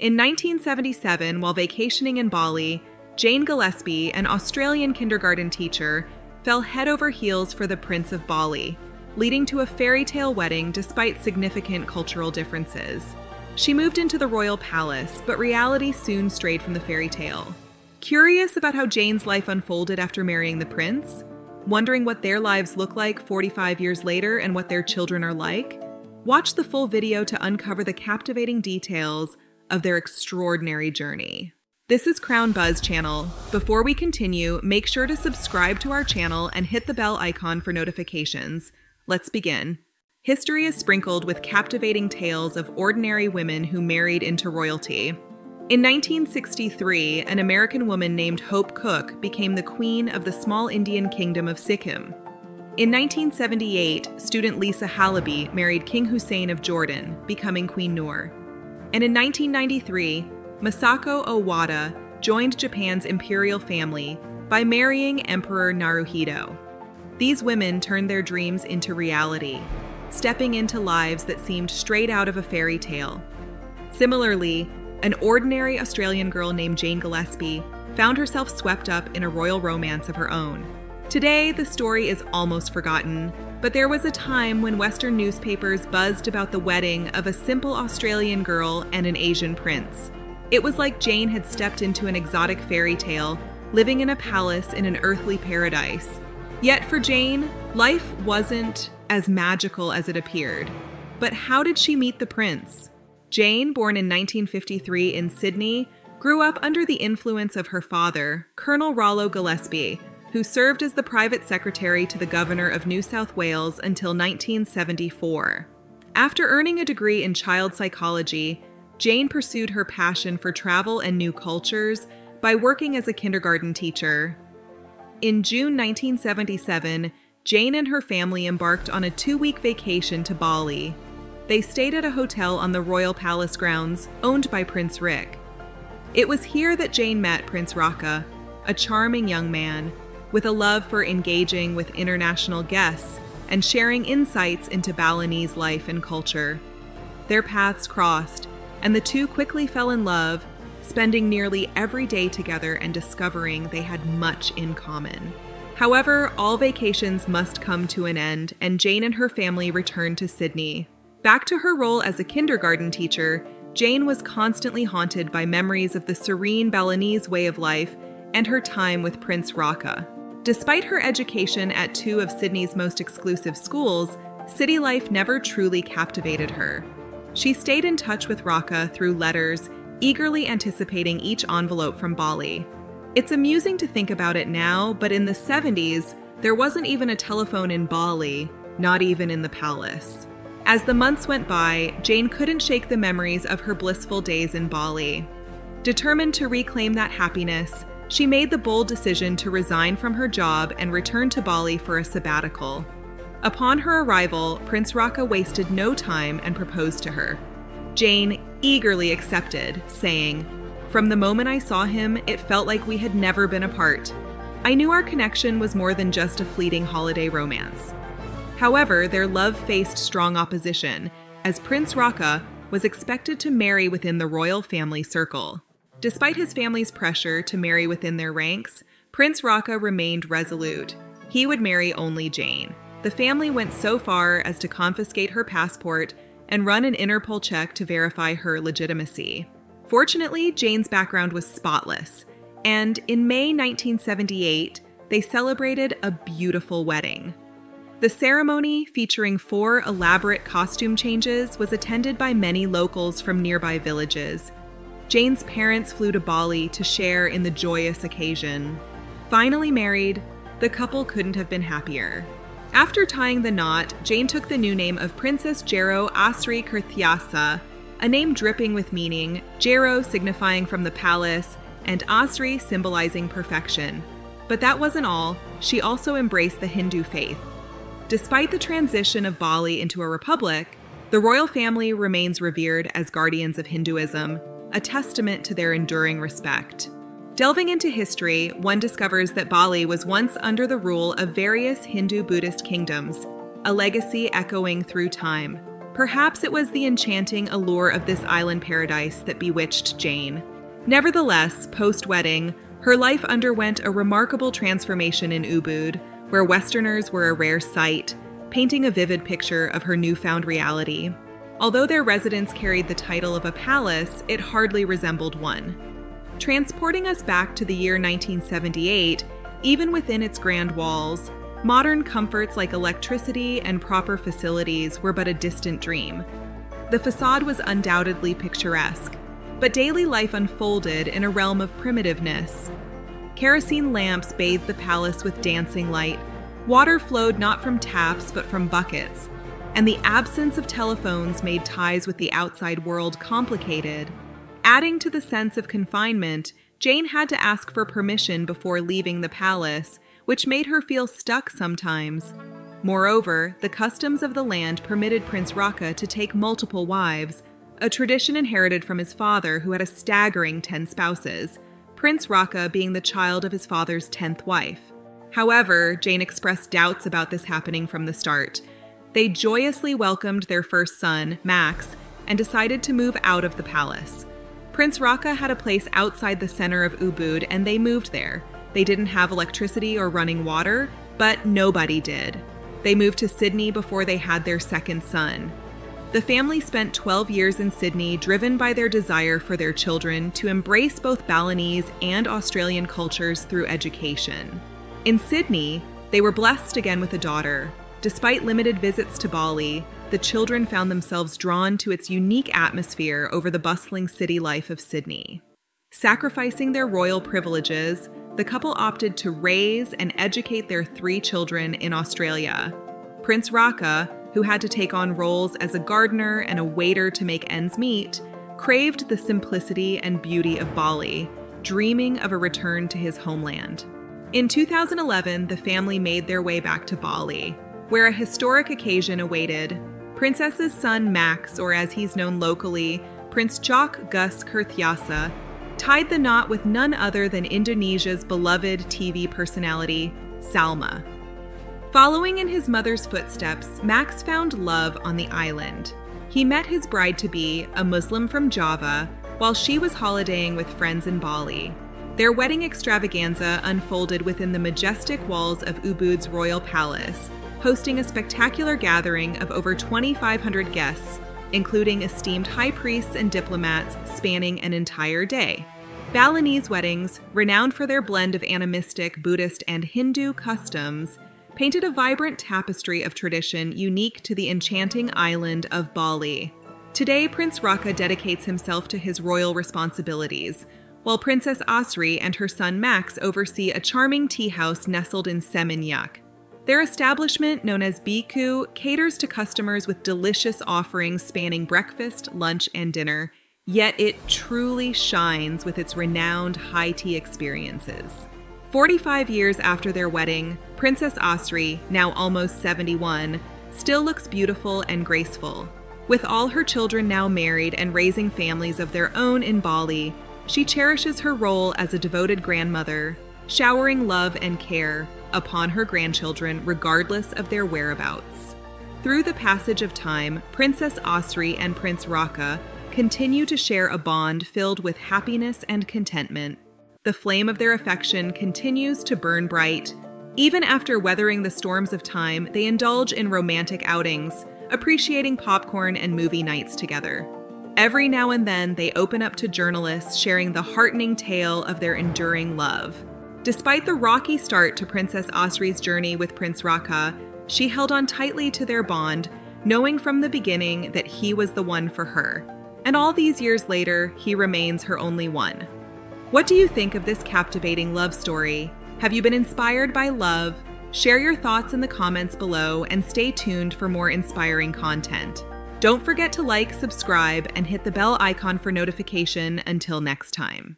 In 1977, while vacationing in Bali, Jane Gillespie, an Australian kindergarten teacher, fell head over heels for the Prince of Bali, leading to a fairy tale wedding despite significant cultural differences. She moved into the royal palace, but reality soon strayed from the fairy tale. Curious about how Jane's life unfolded after marrying the prince? Wondering what their lives look like 45 years later and what their children are like? Watch the full video to uncover the captivating details of their extraordinary journey. This is Crown Buzz Channel. Before we continue, make sure to subscribe to our channel and hit the bell icon for notifications. Let's begin. History is sprinkled with captivating tales of ordinary women who married into royalty. In 1963, an American woman named Hope Cook became the queen of the small Indian kingdom of Sikkim. In 1978, student Lisa Halaby married King Hussein of Jordan, becoming Queen Noor. And in 1993, Masako Owada joined Japan's imperial family by marrying Emperor Naruhito. These women turned their dreams into reality, stepping into lives that seemed straight out of a fairy tale. Similarly, an ordinary Australian girl named Jane Gillespie found herself swept up in a royal romance of her own. Today, the story is almost forgotten, but there was a time when Western newspapers buzzed about the wedding of a simple Australian girl and an Asian prince. It was like Jane had stepped into an exotic fairy tale, living in a palace in an earthly paradise. Yet for Jane, life wasn't as magical as it appeared. But how did she meet the prince? Jane, born in 1953 in Sydney, grew up under the influence of her father, Colonel Rollo Gillespie, who served as the private secretary to the governor of New South Wales until 1974. After earning a degree in child psychology, Jane pursued her passion for travel and new cultures by working as a kindergarten teacher. In June 1977, Jane and her family embarked on a 2-week vacation to Bali. They stayed at a hotel on the Royal Palace grounds, owned by Prince Rick. It was here that Jane met Prince Raka, a charming young man with a love for engaging with international guests and sharing insights into Balinese life and culture. Their paths crossed, and the two quickly fell in love, spending nearly every day together and discovering they had much in common. However, all vacations must come to an end, and Jane and her family returned to Sydney. Back to her role as a kindergarten teacher, Jane was constantly haunted by memories of the serene Balinese way of life and her time with Prince Raka. Despite her education at 2 of Sydney's most exclusive schools, city life never truly captivated her. She stayed in touch with Raka through letters, eagerly anticipating each envelope from Bali. It's amusing to think about it now, but in the 70s, there wasn't even a telephone in Bali, not even in the palace. As the months went by, Jane couldn't shake the memories of her blissful days in Bali. Determined to reclaim that happiness, she made the bold decision to resign from her job and return to Bali for a sabbatical. Upon her arrival, Prince Raka wasted no time and proposed to her. Jane eagerly accepted, saying, "From the moment I saw him, it felt like we had never been apart. I knew our connection was more than just a fleeting holiday romance." However, their love faced strong opposition, as Prince Raka was expected to marry within the royal family circle. Despite his family's pressure to marry within their ranks, Prince Raka remained resolute. He would marry only Jane. The family went so far as to confiscate her passport and run an Interpol check to verify her legitimacy. Fortunately, Jane's background was spotless, and in May 1978, they celebrated a beautiful wedding. The ceremony, featuring 4 elaborate costume changes, was attended by many locals from nearby villages. Jane's parents flew to Bali to share in the joyous occasion. Finally married, the couple couldn't have been happier. After tying the knot, Jane took the new name of Princess Jero Asri Kirtiasa, a name dripping with meaning, Jero signifying from the palace, and Asri symbolizing perfection. But that wasn't all, she also embraced the Hindu faith. Despite the transition of Bali into a republic, the royal family remains revered as guardians of Hinduism, a testament to their enduring respect. Delving into history, one discovers that Bali was once under the rule of various Hindu-Buddhist kingdoms, a legacy echoing through time. Perhaps it was the enchanting allure of this island paradise that bewitched Jane. Nevertheless, post-wedding, her life underwent a remarkable transformation in Ubud, where Westerners were a rare sight, painting a vivid picture of her newfound reality. Although their residence carried the title of a palace, it hardly resembled one. Transporting us back to the year 1978, even within its grand walls, modern comforts like electricity and proper facilities were but a distant dream. The facade was undoubtedly picturesque, but daily life unfolded in a realm of primitiveness. Kerosene lamps bathed the palace with dancing light, water flowed not from taps but from buckets, and the absence of telephones made ties with the outside world complicated. Adding to the sense of confinement, Jane had to ask for permission before leaving the palace, which made her feel stuck sometimes. Moreover, the customs of the land permitted Prince Raka to take multiple wives, a tradition inherited from his father, who had a staggering 10 spouses, Prince Raka being the child of his father's 10th wife. However, Jane expressed doubts about this happening from the start. They joyously welcomed their first son, Max, and decided to move out of the palace. Prince Raka had a place outside the center of Ubud, and they moved there. They didn't have electricity or running water, but nobody did. They moved to Sydney before they had their second son. The family spent 12 years in Sydney, driven by their desire for their children to embrace both Balinese and Australian cultures through education. In Sydney, they were blessed again with a daughter. Despite limited visits to Bali, the children found themselves drawn to its unique atmosphere over the bustling city life of Sydney. Sacrificing their royal privileges, the couple opted to raise and educate their 3 children in Australia. Prince Raka, who had to take on roles as a gardener and a waiter to make ends meet, craved the simplicity and beauty of Bali, dreaming of a return to his homeland. In 2011, the family made their way back to Bali, where a historic occasion awaited. Princess's son Max, or as he's known locally, Prince Jock Gus Kurthiasa, tied the knot with none other than Indonesia's beloved TV personality, Salma. Following in his mother's footsteps, Max found love on the island. He met his bride-to-be, a Muslim from Java, while she was holidaying with friends in Bali. Their wedding extravaganza unfolded within the majestic walls of Ubud's royal palace, hosting a spectacular gathering of over 2,500 guests, including esteemed high priests and diplomats spanning an entire day. Balinese weddings, renowned for their blend of animistic, Buddhist, and Hindu customs, painted a vibrant tapestry of tradition unique to the enchanting island of Bali. Today, Prince Raka dedicates himself to his royal responsibilities, while Princess Asri and her son Max oversee a charming tea house nestled in Seminyak. Their establishment, known as Biku, caters to customers with delicious offerings spanning breakfast, lunch, and dinner, yet it truly shines with its renowned high tea experiences. 45 years after their wedding, Princess Asri, now almost 71, still looks beautiful and graceful. With all her children now married and raising families of their own in Bali, she cherishes her role as a devoted grandmother, showering love and care upon her grandchildren regardless of their whereabouts. Through the passage of time, Princess Asri and Prince Raka continue to share a bond filled with happiness and contentment. The flame of their affection continues to burn bright. Even after weathering the storms of time, they indulge in romantic outings, appreciating popcorn and movie nights together. Every now and then, they open up to journalists, sharing the heartening tale of their enduring love. Despite the rocky start to Princess Asri's journey with Prince Raka, she held on tightly to their bond, knowing from the beginning that he was the one for her. And all these years later, he remains her only one. What do you think of this captivating love story? Have you been inspired by love? Share your thoughts in the comments below and stay tuned for more inspiring content. Don't forget to like, subscribe, and hit the bell icon for notification. Until next time.